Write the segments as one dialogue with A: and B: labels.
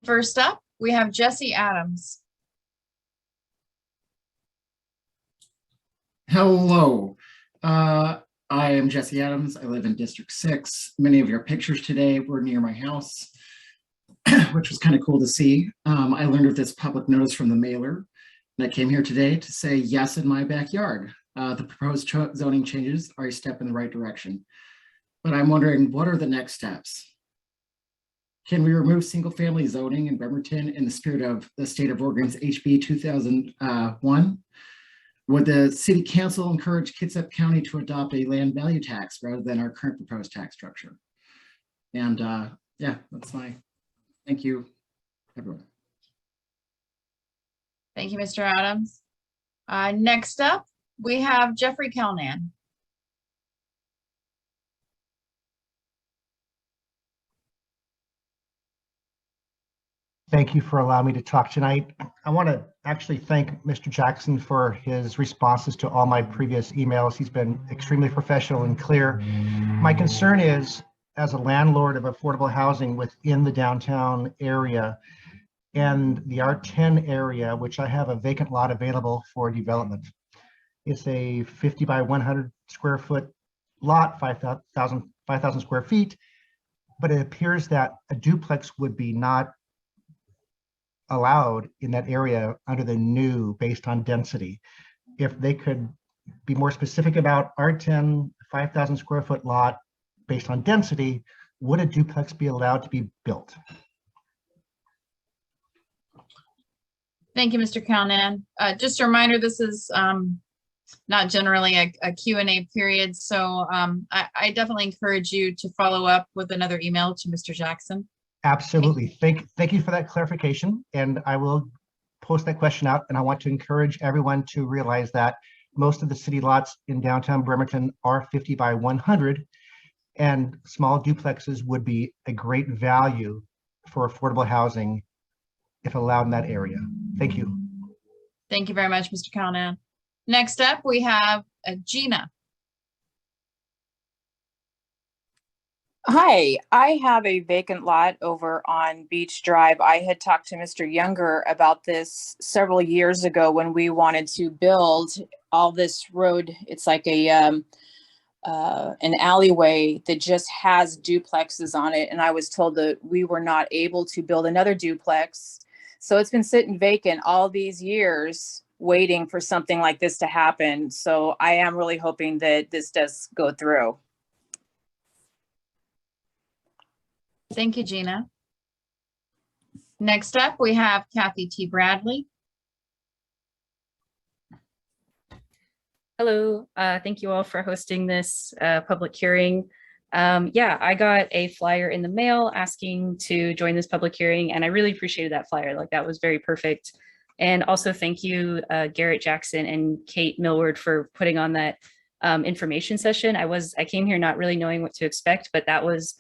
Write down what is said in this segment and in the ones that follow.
A: First up, we have Jesse Adams.
B: Hello, I am Jesse Adams. I live in District 6. Many of your pictures today were near my house, which was kind of cool to see. I learned of this public notice from the mailer, and I came here today to say yes in my backyard. The proposed zoning changes are a step in the right direction, but I'm wondering, what are the next steps? Can we remove single-family zoning in Bremerton in the spirit of the state of Oregon's HB 2001? Would the city council encourage Kitsap County to adopt a land value tax rather than our current proposed tax structure? And yeah, that's my, thank you, everyone.
A: Thank you, Mr. Adams. Next up, we have Jeffrey Kelnan.
C: Thank you for allowing me to talk tonight. I want to actually thank Mr. Jackson for his responses to all my previous emails. He's been extremely professional and clear. My concern is, as a landlord of affordable housing within the downtown area and the R10 area, which I have a vacant lot available for development. It's a 50 by 100 square foot lot, 5,000 square feet, but it appears that a duplex would be not allowed in that area under the new based on density. If they could be more specific about R10 5,000 square foot lot based on density, would a duplex be allowed to be built?
A: Thank you, Mr. Kelnan. Just a reminder, this is not generally a Q&A period, so I definitely encourage you to follow up with another email to Mr. Jackson.
C: Absolutely. Thank you for that clarification. And I will post that question out. And I want to encourage everyone to realize that most of the city lots in downtown Bremerton are 50 by 100, and small duplexes would be a great value for affordable housing if allowed in that area. Thank you.
A: Thank you very much, Mr. Kelnan. Next up, we have Gina.
D: Hi, I have a vacant lot over on Beach Drive. I had talked to Mr. Younger about this several years ago when we wanted to build all this road. It's like a an alleyway that just has duplexes on it. And I was told that we were not able to build another duplex. So it's been sitting vacant all these years waiting for something like this to happen. So I am really hoping that this does go through.
A: Thank you, Gina. Next up, we have Kathy T. Bradley.
E: Hello, thank you all for hosting this public hearing. Yeah, I got a flyer in the mail asking to join this public hearing, and I really appreciated that flyer. Like, that was very perfect. And also thank you, Garrett Jackson and Kate Millward, for putting on that information session. I came here not really knowing what to expect, but that was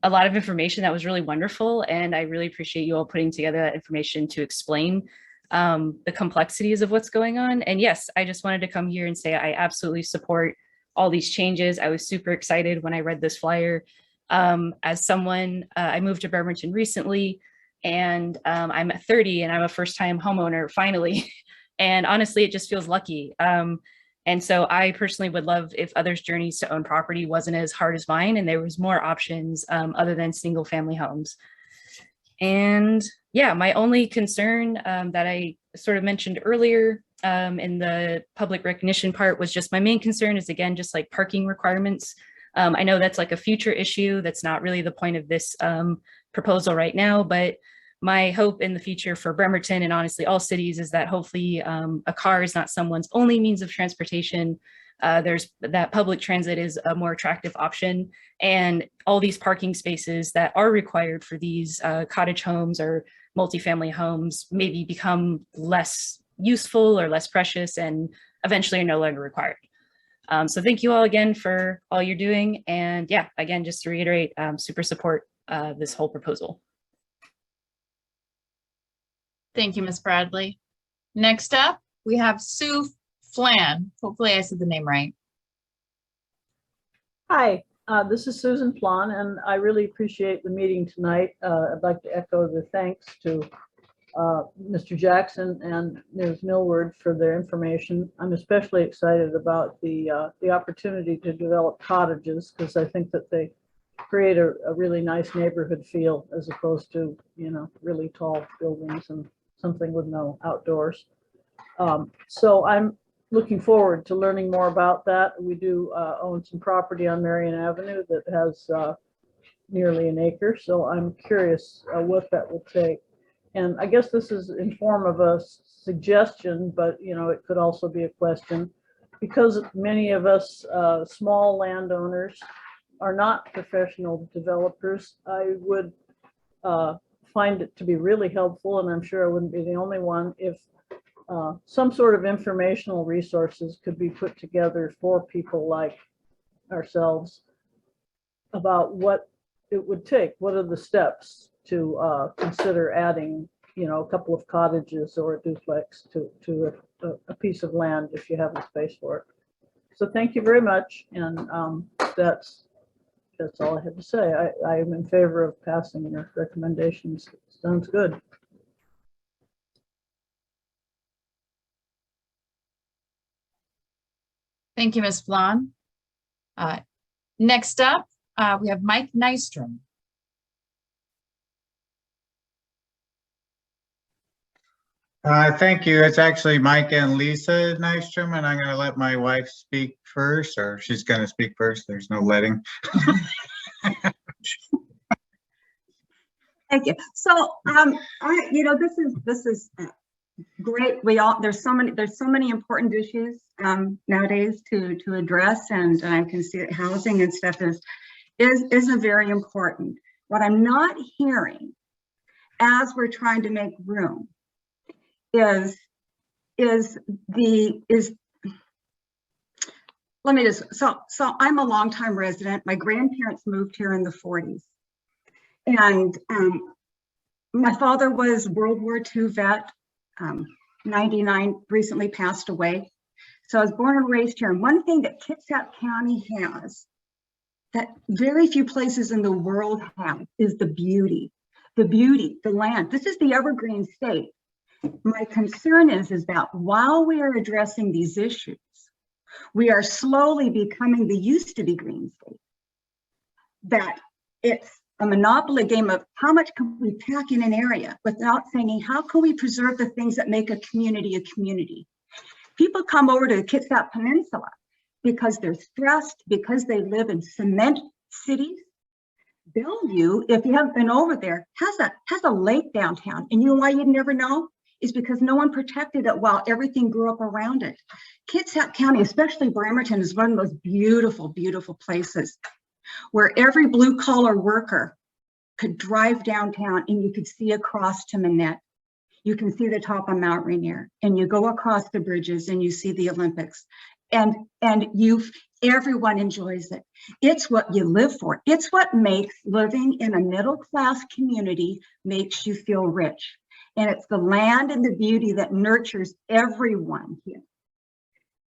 E: a lot of information that was really wonderful. And I really appreciate you all putting together that information to explain the complexities of what's going on. And yes, I just wanted to come here and say I absolutely support all these changes. I was super excited when I read this flyer. As someone, I moved to Bremerton recently, and I'm at 30 and I'm a first-time homeowner finally. And honestly, it just feels lucky. And so I personally would love if others' journeys to own property wasn't as hard as mine and there was more options other than single family homes. And yeah, my only concern that I sort of mentioned earlier in the public recognition part was just my main concern is, again, just like parking requirements. I know that's like a future issue. That's not really the point of this proposal right now, but my hope in the future for Bremerton and honestly all cities is that hopefully a car is not someone's only means of transportation. There's that public transit is a more attractive option, and all these parking spaces that are required for these cottage homes or multifamily homes maybe become less useful or less precious and eventually are no longer required. So thank you all again for all you're doing. And yeah, again, just to reiterate, super support this whole proposal.
A: Thank you, Ms. Bradley. Next up, we have Sue Flan. Hopefully I said the name right.
F: Hi, This is Susan Plon, and I really appreciate the meeting tonight. I'd like to echo the thanks to Mr. Jackson and Ms. Millward for their information. I'm especially excited about the opportunity to develop cottages, because I think that they create a really nice neighborhood feel, as opposed to, you know, really tall buildings and something with no outdoors. So I'm looking forward to learning more about that. We do own some property on Marion Avenue that has nearly an acre, so I'm curious what that will take. And I guess this is in form of a suggestion, but you know, it could also be a question, because many of us small landowners are not professional developers. I would find it to be really helpful, and I'm sure I wouldn't be the only one, if some sort of informational resources could be put together for people like ourselves about what it would take. What are the steps to consider adding, you know, a couple of cottages or a duplex to a piece of land if you have the space for it. So thank you very much. And that's all I had to say. I am in favor of passing your recommendations. Sounds good.
A: Thank you, Ms. Flon. Next up, we have Mike Nystrom.
G: Thank you. It's actually Mike and Lisa Nystrom, and I'm going to let my wife speak first, or she's going to speak first. There's no letting.
H: Thank you. So, you know, this is great. There's so many important issues nowadays to address, and I can see that housing and stuff is a very important. What I'm not hearing as we're trying to make room is let me just, so I'm a longtime resident. My grandparents moved here in the 40s. And my father was World War II vet, 99, recently passed away. So I was born and raised here. And one thing that Kitsap County has that very few places in the world have is the beauty, the land. This is the evergreen state. My concern is that while we are addressing these issues, we are slowly becoming the used to be green state. That it's a monopoly game of how much can we pack in an area without thinking, how can we preserve the things that make a community a community? People come over to the Kitsap Peninsula because they're stressed, because they live in cement cities. Bellevue, if you haven't been over there, has a lake downtown. And you know why you'd never know? Is because no one protected it while everything grew up around it. Kitsap County, especially Bremerton, is one of those beautiful, beautiful places where every blue collar worker could drive downtown and you could see across to Manette. You can see the top of Mount Rainier, and you go across the bridges and you see the Olympics, and everyone enjoys it. It's what you live for. It's what makes living in a middle class community makes you feel rich. And it's the land and the beauty that nurtures everyone here.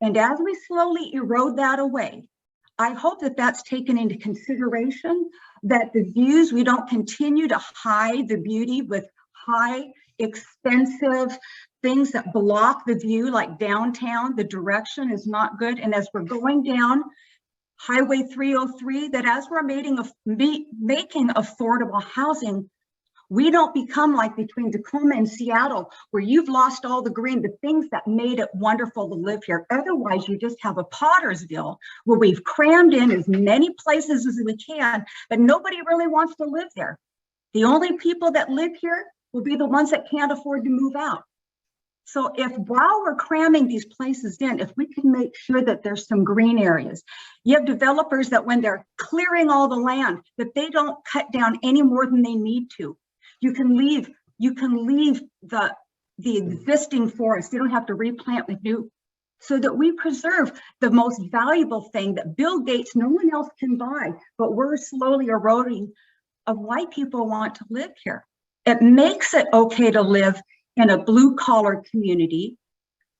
H: And as we slowly erode that away, I hope that that's taken into consideration, that the views, we don't continue to hide the beauty with high, expensive things that block the view, like downtown. The direction is not good. And as we're going down Highway 303, that as we're making affordable housing, we don't become like between Tacoma and Seattle, where you've lost all the green, the things that made it wonderful to live here. Otherwise, you just have a Pottersville where we've crammed in as many places as we can, but nobody really wants to live there. The only people that live here will be the ones that can't afford to move out. So if while we're cramming these places in, if we can make sure that there's some green areas, you have developers that when they're clearing all the land, that they don't cut down any more than they need to. You can leave the existing forest. You don't have to replant with new, so that we preserve the most valuable thing that Bill Gates, no one else can buy, but we're slowly eroding of why people want to live here. It makes it okay to live in a blue collar community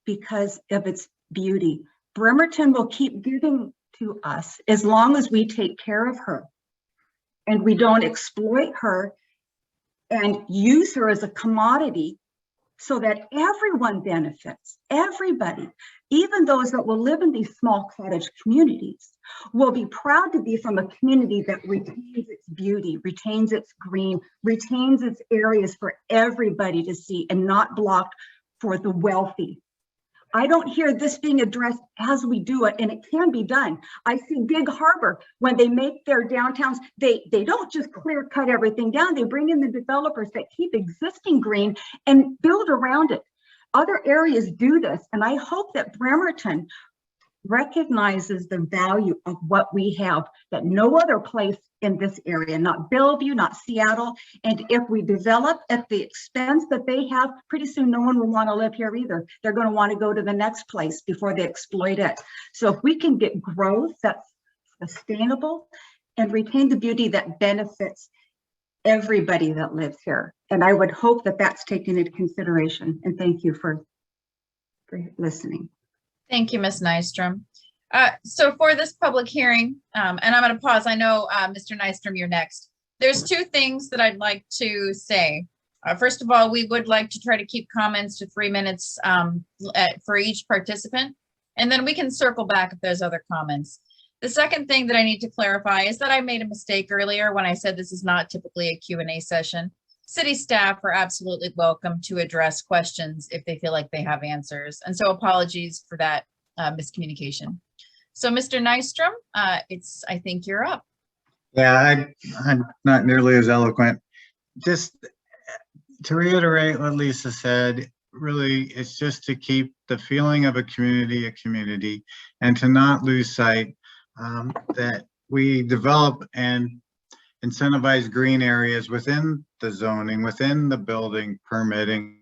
H: because of its beauty. Bremerton will keep giving to us as long as we take care of her and we don't exploit her and use her as a commodity so that everyone benefits, everybody, even those that will live in these small cottage communities, will be proud to be from a community that retains its beauty, retains its green, retains its areas for everybody to see and not blocked for the wealthy. I don't hear this being addressed as we do it, and it can be done. I see Gig Harbor, when they make their downtowns, they don't just clear cut everything down. They bring in the developers that keep existing green and build around it. Other areas do this, and I hope that Bremerton recognizes the value of what we have that no other place in this area, not Bellevue, not Seattle. And if we develop at the expense that they have, pretty soon no one will want to live here either. They're going to want to go to the next place before they exploit it. So if we can get growth that's sustainable and retain the beauty that benefits everybody that lives here. And I would hope that that's taken into consideration. And thank you for listening.
A: Thank you, Ms. Nystrom. So for this public hearing, and I'm going to pause. I know, Mr. Nystrom, you're next. There's two things that I'd like to say. First of all, we would like to try to keep comments to 3 minutes for each participant, and then we can circle back if there's other comments. The second thing that I need to clarify is that I made a mistake earlier when I said this is not typically a Q&A session. City staff are absolutely welcome to address questions if they feel like they have answers. And so apologies for that miscommunication. So Mr. Nystrom, I think you're up.
G: Yeah, I'm not nearly as eloquent. Just to reiterate what Lisa said, really, it's just to keep the feeling of a community, and to not lose sight that we develop and incentivize green areas within the zoning, within the building permitting,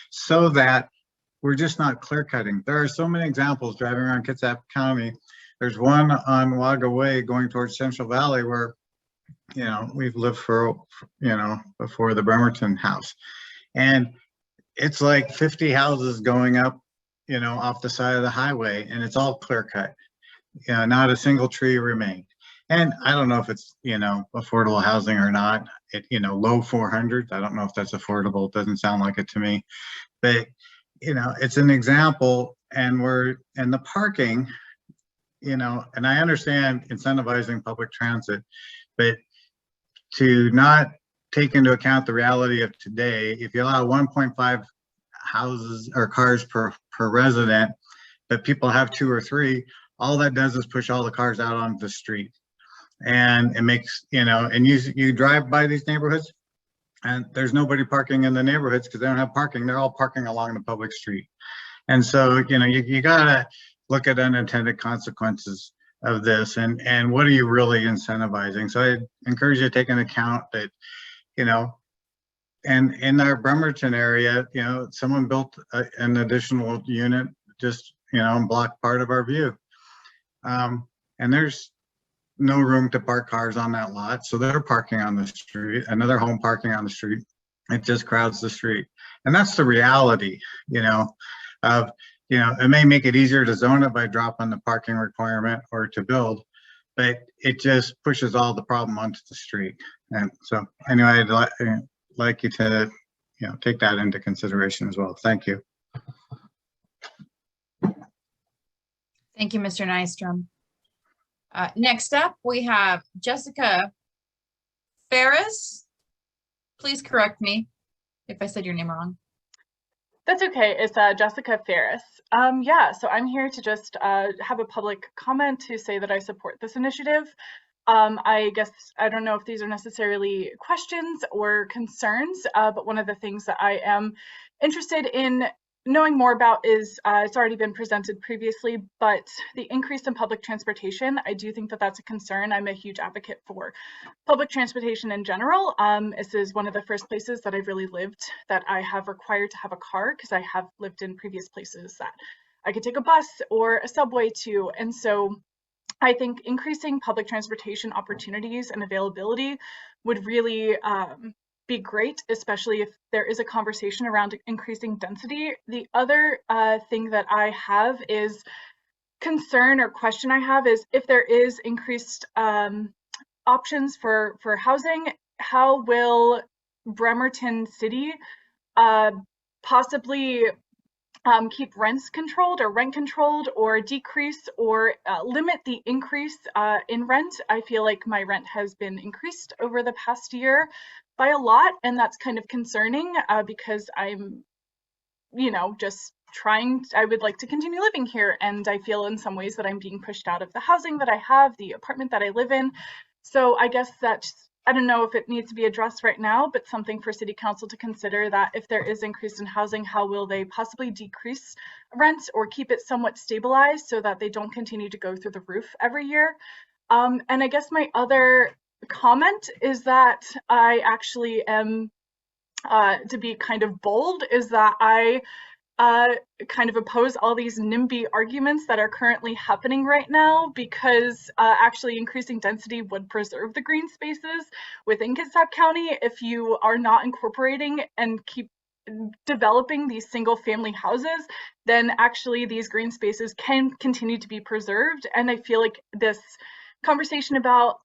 G: so that we're just not clear cutting. There are so many examples driving around Kitsap County. There's one on Waga Way going towards Central Valley where, you know, we've lived for, you know, before the Bremerton house. And it's like 50 houses going up, you know, off the side of the highway, and it's all clear cut. You know, not a single tree remained. And I don't know if it's, you know, affordable housing or not. It, you know, low 400s. I don't know if that's affordable. It doesn't sound like it to me. But, you know, it's an example. And we're in the parking, you know, and I understand incentivizing public transit, but to not take into account the reality of today, if you allow 1.5 houses or cars per resident, but people have 2 or 3, all that does is push all the cars out onto the street. And it makes, you know, and you drive by these neighborhoods and there's nobody parking in the neighborhoods because they don't have parking. They're all parking along the public street. And so, you know, you gotta look at unintended consequences of this and what are you really incentivizing? So I encourage you to take into account that, you know, and in our Bremerton area, you know, someone built an additional unit just, you know, and blocked part of our view. And there's no room to park cars on that lot. So they're parking on the street, another home parking on the street. It just crowds the street. And that's the reality, you know, of, you know, it may make it easier to zone it by dropping the parking requirement or to build, but it just pushes all the problem onto the street. And so anyway, I'd like you to, you know, take that into consideration as well. Thank you.
A: Thank you, Mr. Nystrom. Next up, we have Jessica Ferris. Please correct me if I said your name wrong.
I: That's okay. It's Jessica Ferris. Yeah, so I'm here to just have a public comment to say that I support this initiative. I guess I don't know if these are necessarily questions or concerns, but one of the things that I am interested in knowing more about is it's already been presented previously, but the increase in public transportation, I do think that that's a concern. I'm a huge advocate for public transportation in general. This is one of the first places that I've really lived that I have required to have a car because I have lived in previous places that I could take a bus or a subway to. And so I think increasing public transportation opportunities and availability would really be great, especially if there is a conversation around increasing density. The other thing that I have is concern or question I have is if there is increased options for housing, how will Bremerton City possibly keep rents controlled or rent controlled or decrease or limit the increase in rent? I feel like my rent has been increased over the past year by a lot, and that's kind of concerning because I'm, just I would like to continue living here, and I feel in some ways that I'm being pushed out of the housing that I have, the apartment that I live in. So I guess that's, I don't know if it needs to be addressed right now, but something for City Council to consider, that if there is increase in housing, how will they possibly decrease rents or keep it somewhat stabilized so that they don't continue to go through the roof every year? And I guess my other comment is that I actually am, to be kind of bold, is that I kind of oppose all these NIMBY arguments that are currently happening right now, because actually increasing density would preserve the green spaces within Kitsap County if you are not incorporating and keep developing these single family houses, then actually these green spaces can continue to be preserved. And I feel like this conversation about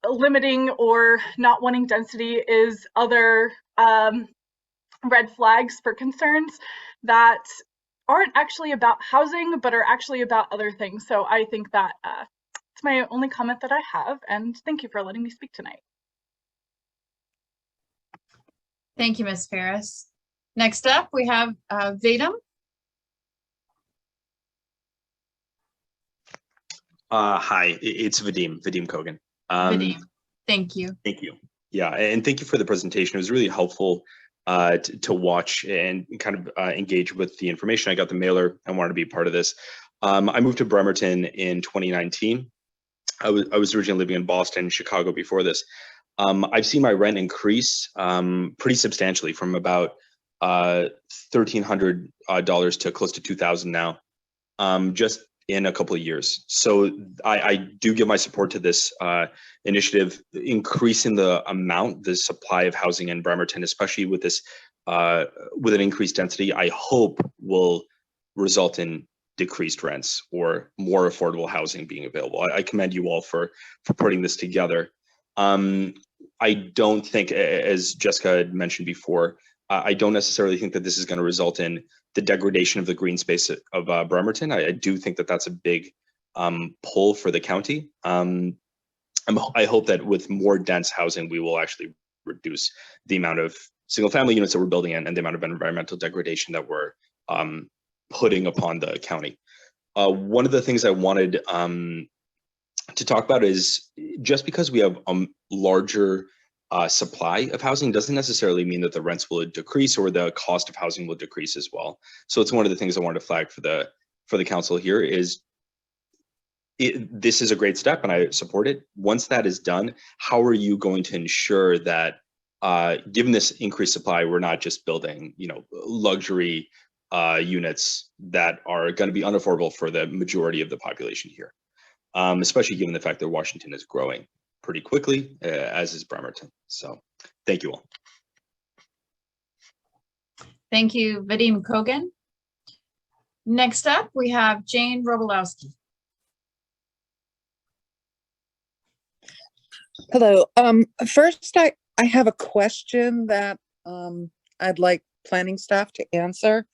I: limiting or not wanting density is other red flags for concerns that aren't actually about housing, but are actually about other things. So I think that it's my only comment that I have, and thank you for letting me speak tonight.
A: Thank you, Ms. Ferris. Next up, we have Vadim.
J: Hi, it's Vadim Kogan.
A: Vadim, thank you.
J: Thank you. Yeah, and thank you for the presentation. It was really helpful to watch and kind of engage with the information. I got the mailer. I wanted to be part of this. I moved to Bremerton in 2019. I was originally living in Boston, Chicago before this. I've seen my rent increase pretty substantially from about $1,300 to close to $2,000 now, just in a couple of years. So I do give my support to this initiative, increasing the amount, the supply of housing in Bremerton, especially with this, with an increased density, I hope will result in decreased rents or more affordable housing being available. I commend you all for putting this together. I don't think, as Jessica had mentioned before, I don't necessarily think that this is going to result in the degradation of the green space of Bremerton. I do think that that's a big pull for the county. I hope that with more dense housing, we will actually reduce the amount of single family units that we're building in and the amount of environmental degradation that we're putting upon the county. One of the things I wanted to talk about is just because we have a larger supply of housing doesn't necessarily mean that the rents will decrease or the cost of housing will decrease as well. So it's one of the things I wanted to flag for the council here is this is a great step and I support it. Once that is done, how are you going to ensure that given this increased supply, we're not just building, luxury units that are going to be unaffordable for the majority of the population here, especially given the fact that Washington is growing pretty quickly, as is Bremerton. So thank you all.
A: Thank you, Vadim Kogan. Next up, we have Jane Robolowski.
K: Hello. First, I have a question that I'd like planning staff to answer.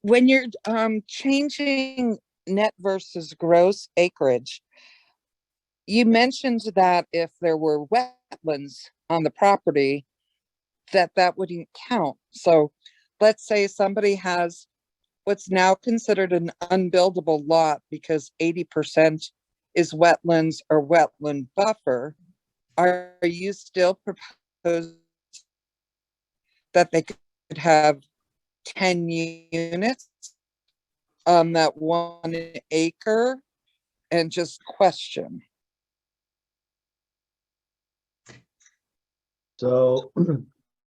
K: When you're changing net versus gross acreage, you mentioned that if there were wetlands on the property, that wouldn't count. So let's say somebody has what's now considered an unbuildable lot because 80% is wetlands or wetland buffer. Are you still proposing that they could have 10 units on that 1 acre? And just question.
L: So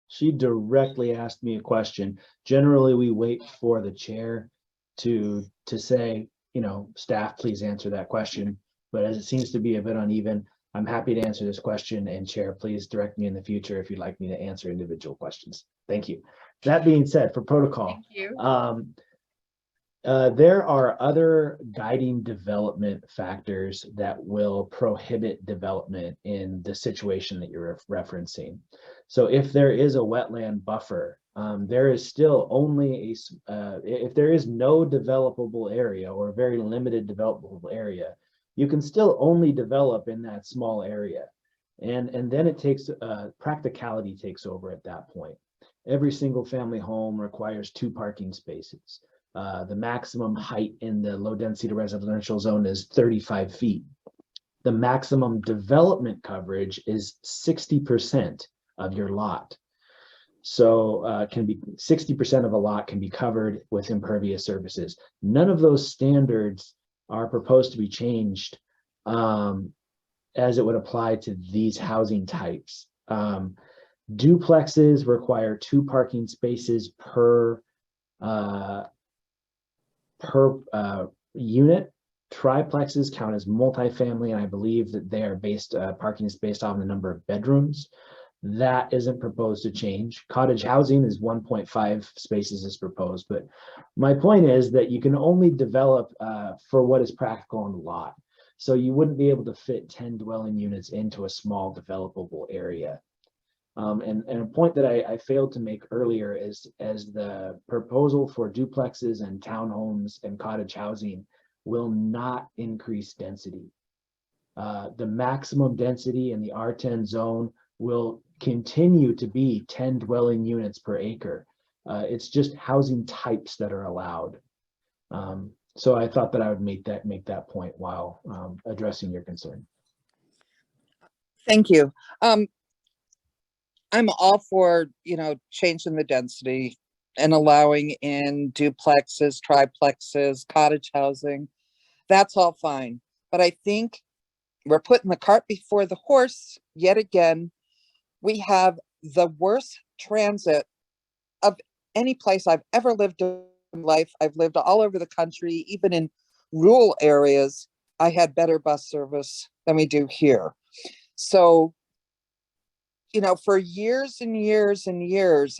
L: she directly asked me a question. Generally, we wait for the chair to say, staff, please answer that question. But as it seems to be a bit uneven, I'm happy to answer this question, and chair, please direct me in the future if you'd like me to answer individual questions. Thank you. That being said, for protocol,
A: Thank you.
L: There are other guiding development factors that will prohibit development in the situation that you're referencing. So if there is a wetland buffer, there is still only if there is no developable area or a very limited developable area, you can still only develop in that small area. And then it takes, practicality takes over at that point. Every single family home requires 2 parking spaces. The maximum height in the low density residential zone is 35 feet. The maximum development coverage is 60% of your lot. So can be 60% of a lot can be covered with impervious surfaces. None of those standards are proposed to be changed as it would apply to these housing types. Duplexes require 2 parking spaces per unit. Triplexes count as multifamily, and I believe that they are based, parking is based on the number of bedrooms. That isn't proposed to change. Cottage housing is 1.5 spaces is proposed, but my point is that you can only develop for what is practical on the lot. So you wouldn't be able to fit 10 dwelling units into a small developable area. And a point that I failed to make earlier is, as the proposal for duplexes and townhomes and cottage housing will not increase density. The maximum density in the R10 zone will continue to be 10 dwelling units per acre. It's just housing types that are allowed. So I thought that I would make that point while addressing your concern.
K: Thank you. I'm all for, changing the density and allowing in duplexes, triplexes, cottage housing. That's all fine. But I think we're putting the cart before the horse yet again. We have the worst transit of any place I've ever lived in life. I've lived all over the country, even in rural areas. I had better bus service than we do here. So, for years and years and years,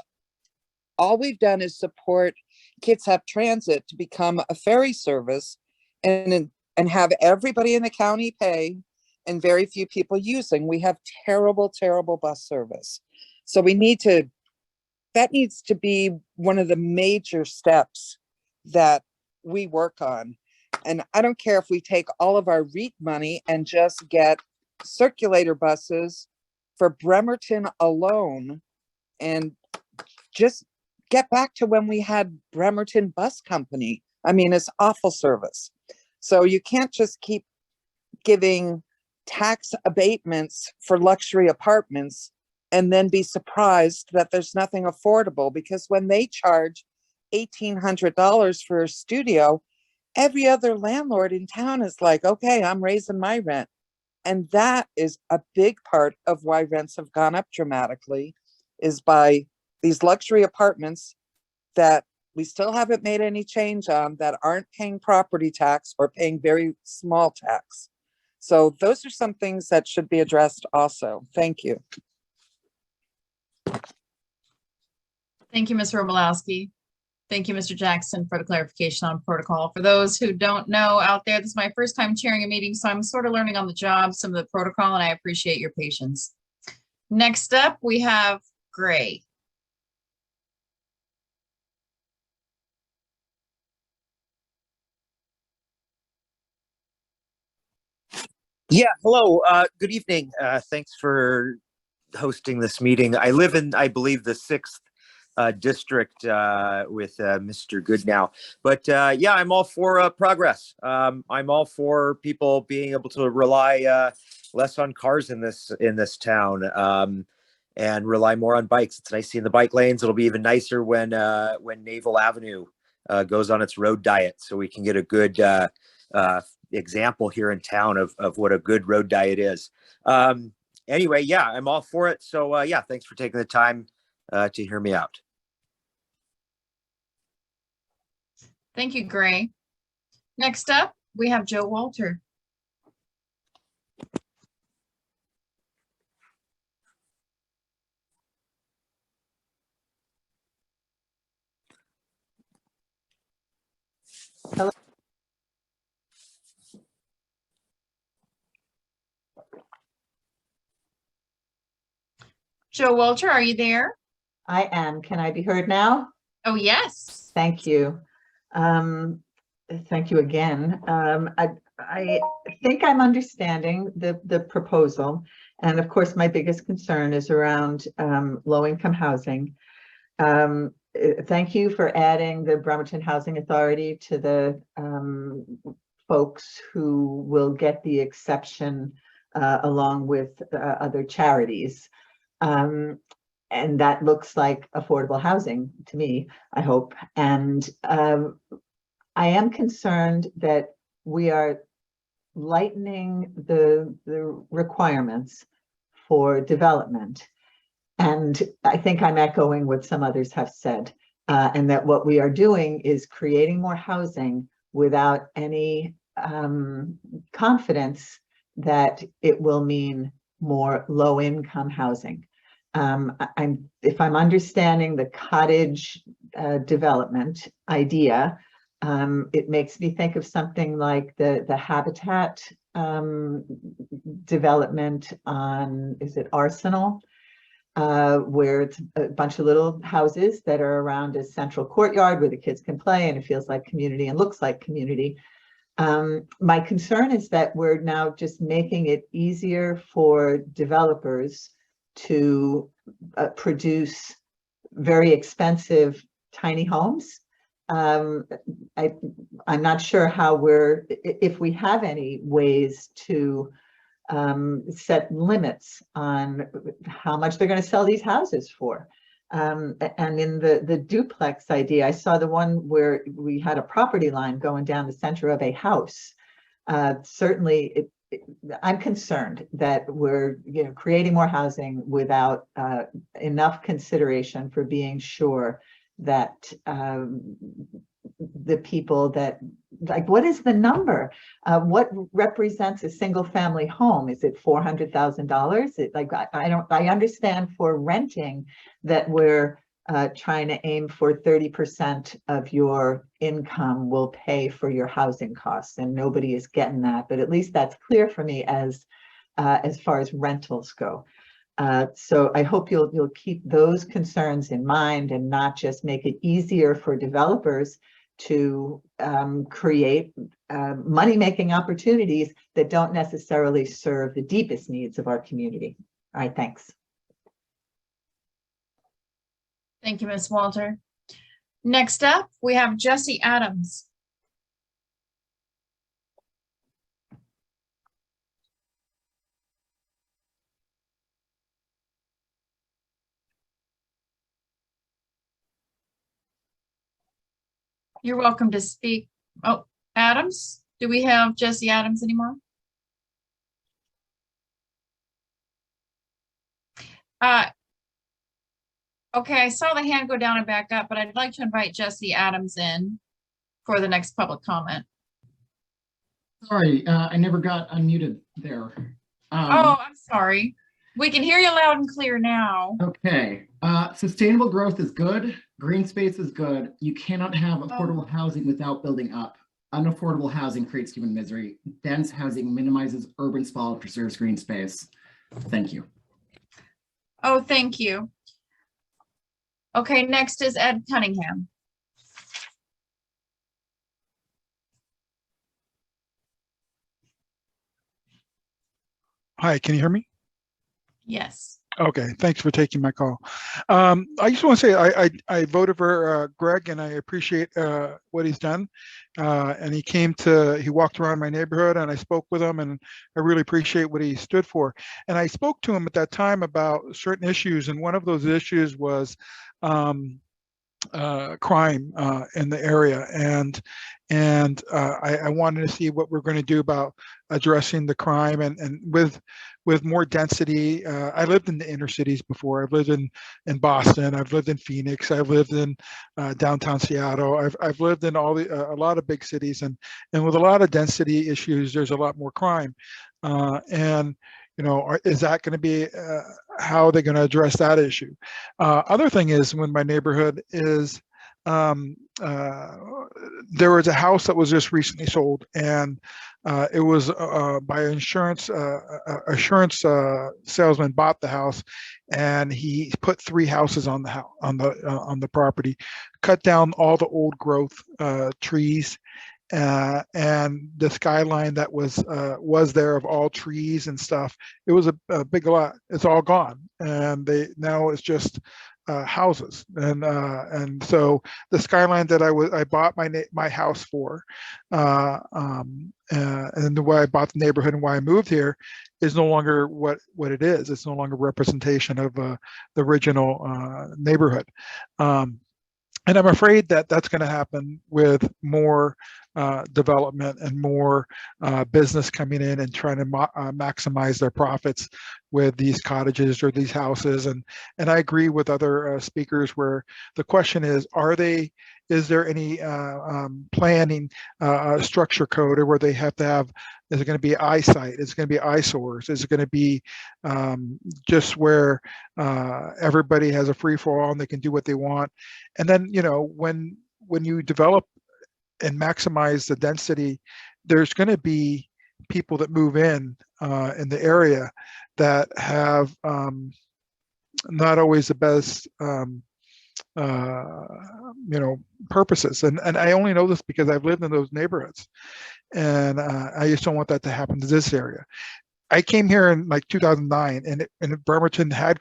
K: all we've done is support Kids Have Transit to become a ferry service and have everybody in the county pay and very few people using. We have terrible, terrible bus service. So that needs to be one of the major steps that we work on. And I don't care if we take all of our REIT money and just get circulator buses for Bremerton alone and just get back to when we had Bremerton Bus Company. I mean, it's awful service. So you can't just keep giving tax abatements for luxury apartments and then be surprised that there's nothing affordable, because when they charge $1,800 for a studio, every other landlord in town is like, okay, I'm raising my rent. And that is a big part of why rents have gone up dramatically, is by these luxury apartments that we still haven't made any change on, that aren't paying property tax or paying very small tax. So those are some things that should be addressed also. Thank you.
A: Thank you, Ms. Robolowski. Thank you, Mr. Jackson, for the clarification on protocol. For those who don't know out there, this is my first time chairing a meeting, so I'm sort of learning on the job some of the protocol, and I appreciate your patience. Next up, we have Gray.
M: Yeah, hello, good evening. Thanks for hosting this meeting. I live in, I believe, the 6th district with Mr. Goodnow. But yeah, I'm all for progress. I'm all for people being able to rely less on cars in this town and rely more on bikes. It's nice seeing the bike lanes. It'll be even nicer when Naval Avenue goes on its road diet, so we can get a good example here in town of what a good road diet is. Anyway, yeah, I'm all for it. So yeah, thanks for taking the time to hear me out.
A: Thank you, Gray. Next up, we have Joe Walter. Joe Walter, are you there?
N: I am. Can I be heard now?
A: Oh, yes.
N: Thank you. Thank you again. I think I'm understanding the proposal. And of course, my biggest concern is around low-income housing. Thank you for adding the Bremerton Housing Authority to the folks who will get the exception along with other charities. And that looks like affordable housing to me, I hope. And I am concerned that we are lightening the requirements for development. And I think I'm echoing what some others have said, and that what we are doing is creating more housing without any confidence that it will mean more low-income housing. If I'm understanding the cottage development idea, it makes me think of something like the Habitat development on, is it Arsenal? Where it's a bunch of little houses that are around a central courtyard where the kids can play and it feels like community and looks like community. My concern is that we're now just making it easier for developers to produce very expensive tiny homes. I'm not sure how if we have any ways to set limits on how much they're going to sell these houses for. And in the duplex idea, I saw the one where we had a property line going down the center of a house. Certainly, I'm concerned that we're creating more housing without enough consideration for being sure that the people that, like, what is the number? What represents a single family home? Is it $400,000? I understand for renting that we're trying to aim for 30% of your income will pay for your housing costs, and nobody is getting that, but at least that's clear for me as far as rentals go. So I hope you'll keep those concerns in mind and not just make it easier for developers to create money-making opportunities that don't necessarily serve the deepest needs of our community. All right, thanks.
A: Thank you, Ms. Walter. Next up, we have Jesse Adams. You're welcome to speak. Oh, Adams? Do we have Jesse Adams anymore? Okay, I saw the hand go down and back up, but I'd like to invite Jesse Adams in for the next public comment.
B: Sorry, I never got unmuted there.
A: Oh, I'm sorry. We can hear you loud and clear now.
B: Okay, sustainable growth is good. Green space is good. You cannot have affordable housing without building up. Unaffordable housing creates human misery. Dense housing minimizes urban sprawl and preserves green space. Thank you.
A: Oh, thank you. Okay, next is Ed Cunningham.
O: Hi, can you hear me?
A: Yes.
O: Okay, thanks for taking my call. I just want to say I voted for Greg, and I appreciate what he's done. And he walked around my neighborhood, and I spoke with him, and I really appreciate what he stood for. And I spoke to him at that time about certain issues, and one of those issues was crime in the area, and I wanted to see what we're going to do about addressing the crime and with more density. I lived in the inner cities before. I've lived in Boston. I've lived in Phoenix. I've lived in downtown Seattle. I've lived in a lot of big cities, and with a lot of density issues, there's a lot more crime, and is that going to be how they're going to address that issue? Other thing is, when my neighborhood is, there was a house that was just recently sold, and It was by insurance. Assurance salesman bought the house, and he put 3 houses on the house on the property, cut down all the old growth trees, and the skyline that was there of all trees and stuff. It was a big lot. It's all gone, and now it's just houses, and so the skyline that I bought my house for, and the way I bought the neighborhood and why I moved here is no longer what it is. It's no longer representation of the original neighborhood. And I'm afraid that that's going to happen with more development and more business coming in and trying to maximize their profits with these cottages or these houses. And I agree with other speakers where the question is there any planning structure code, or where they have to have, is it going to be eyesight? Is it going to be eyesores? Is it going to be just where everybody has a free for all and they can do what they want? And then, when you develop and maximize the density, there's going to be people that move in the area that have not always the best purposes. And I only know this because I've lived in those neighborhoods, and I just don't want that to happen to this area. I came here in like 2009, and Bremerton had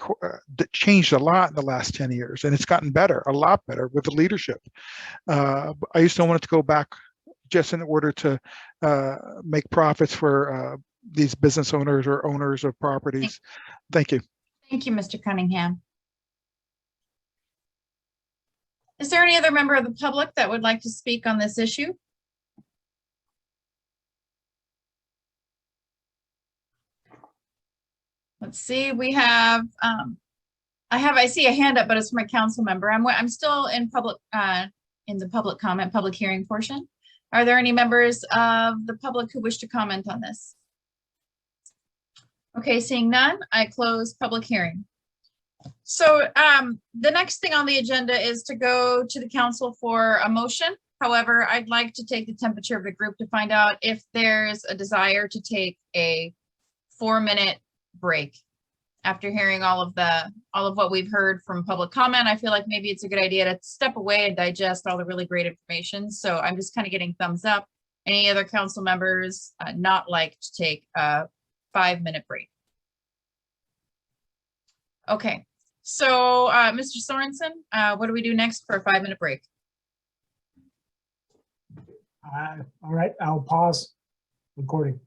O: changed a lot in the last 10 years, and it's gotten better, a lot better with the leadership. I just don't want it to go back just in order to make profits for these business owners or owners of properties. Thank you.
A: Thank you, Mr. Cunningham. Is there any other member of the public that would like to speak on this issue? Let's see, we have, I see a hand up, but it's from a council member. I'm still in the public comment, public hearing portion. Are there any members of the public who wish to comment on this? Okay, seeing none, I close public hearing. So the next thing on the agenda is to go to the council for a motion. However, I'd like to take the temperature of the group to find out if there's a desire to take a 4-minute break. After hearing all of what we've heard from public comment, I feel like maybe it's a good idea to step away and digest all the really great information. So I'm just kind of getting thumbs up. Any other council members not like to take a 5-minute break? Okay, so Mr. Sorensen, what do we do next for a 5-minute break?
P: All right, I'll pause recording.